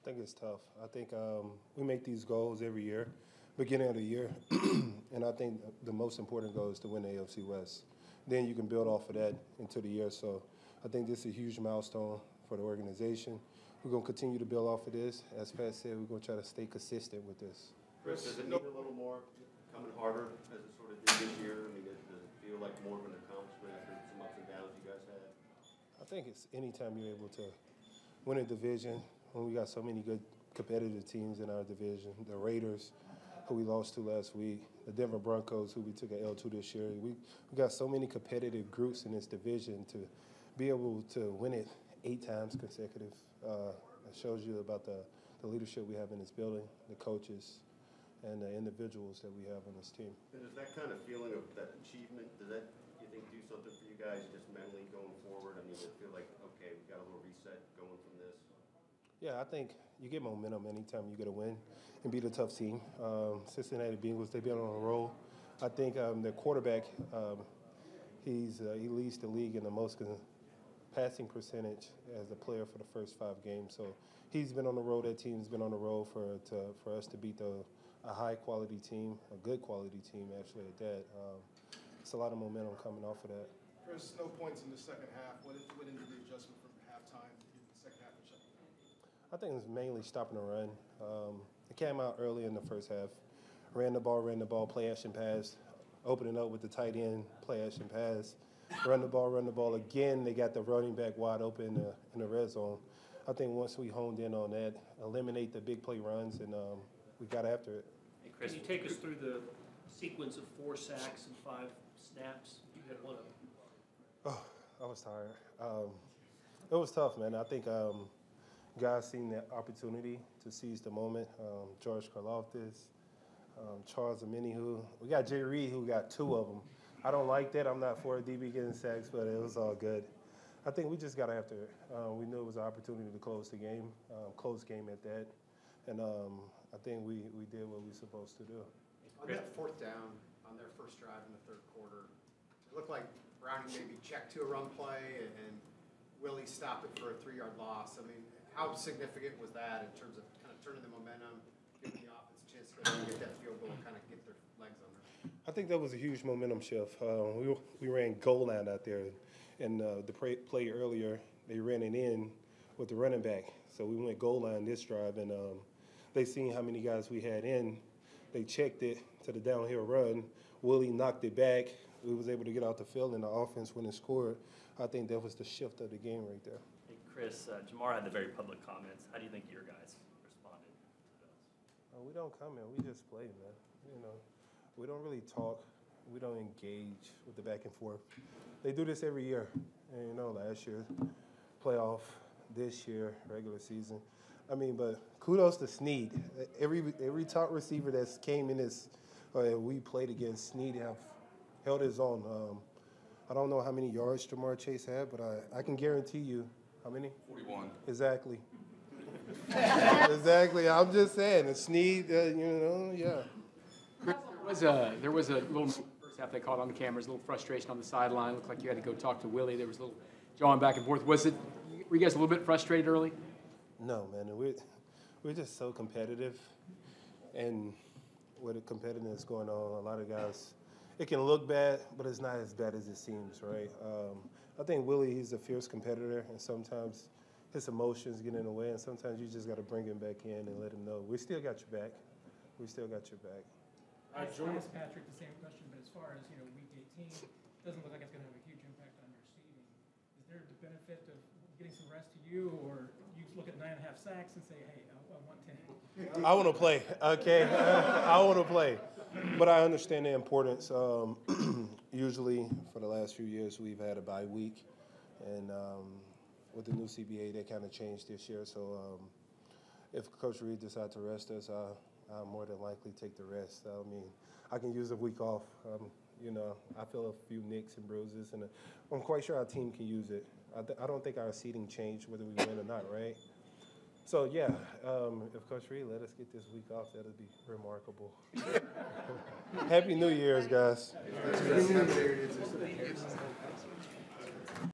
I think it's tough. I think we make these goals every year, beginning of the year, and I think the most important goal is to win the AFC West. Then you can build off of that into the year. So I think this is a huge milestone for the organization. We're going to continue to build off of this. As Pat said, we're going to try to stay consistent with this. Chris, does it need a little more coming harder as it sort of did this year? I mean, does it feel like more of an accomplishment after some ups and downs you guys had? I think it's anytime you're able to win a division, when we got so many good competitive teams in our division, the Raiders, who we lost to last week, the Denver Broncos, who we took an L to this year. We got so many competitive groups in this division to be able to win it 8 times consecutive. It shows you about the leadership we have in this building, the coaches, and the individuals that we have on this team. And does that kind of feeling of that achievement, does that, you think, do something for you guys just mentally going forward? I mean, does it feel like, okay, we got a little reset going from this? Yeah, I think you get momentum anytime you get a win and beat a tough team. Cincinnati Bengals, they've been on a roll. I think their quarterback, he leads the league in the most passing percentage as a player for the first 5 games. So he's been on the road. That team's been on the road for us to beat a high-quality team, a good quality team, actually, at that. It's a lot of momentum coming off of that. Chris, no points in the second half. What ended the adjustment from halftime to get the second half and shut it down? I think it was mainly stopping the run. It came out early in the first half. Ran the ball, play action pass, opening up with the tight end, play action pass. Run the ball again. They got the running back wide open in the red zone. I think once we honed in on that, eliminate the big play runs, and we got after it. Hey, Chris, can you take us through the sequence of 4 sacks and 5 snaps? You had one of them. Oh, I was tired. It was tough, man. I think guys seen that opportunity to seize the moment. George Karlaftis, Charles Omenihu. We got Jay Reed, who got 2 of them. I don't like that. I'm not for a DB getting sacks, but it was all good. I think we just got after it. We knew it was an opportunity to close the game, close game at that. And I think we did what we were supposed to do. On that 4th down, on their first drive in the 3rd quarter, it looked like Browning maybe checked to a run play and Willie stopped it for a 3-yard loss. I mean, how significant was that in terms of kind of turning the momentum, giving the offense a chance to get that field goal and kind of get their legs under? I think that was a huge momentum shift. We ran goal line out there, and the play earlier, they ran it in with the running back. So we went goal line this drive, and they seen how many guys we had in. They checked it to the downhill run. Willie knocked it back. We was able to get out the field, and the offense went and scored. I think that was the shift of the game right there. Hey, Chris, Jamar had the very public comments. How do you think your guys responded to those? We don't comment. We just play, man. You know, we don't really talk. We don't engage with the back and forth. They do this every year. And, you know, last year, playoff, this year, regular season. I mean, but kudos to Snead. Every top receiver that's came in this, we played against, Snead have held his own. I don't know how many yards Jamar Chase had, but I can guarantee you, how many? 41. Exactly. Exactly. I'm just saying, and Snead, yeah. There was a little first half they caught on the cameras, a little frustration on the sideline. Looked like you had to go talk to Willie. There was a little jawing back and forth. Were you guys a little bit frustrated early? No, man. We're just so competitive, and with the competitiveness going on, a lot of guys, it can look bad, but it's not as bad as it seems, right? I think Willie, he's a fierce competitor, and sometimes his emotions get in the way, and sometimes you just got to bring him back in and let him know, we still got your back. We still got your back. I asked Patrick the same question, but as far as, week 18, it doesn't look like it's going to have a huge impact on your seeding. Is there the benefit of getting some rest to you, or you look at 9.5 sacks and say, hey, I want 10? I want to play, okay? I want to play. But I understand the importance. Usually, for the last few years, we've had a bye week. And with the new CBA, they kind of changed this year. So if Coach Reed decides to rest us, I'll more than likely take the rest. I mean, I can use a week off. I feel a few nicks and bruises, and I'm quite sure our team can use it. I don't think our seeding changed whether we win or not, right? So, yeah, if Coach Reed let us get this week off, that would be remarkable. Happy New Year's, guys.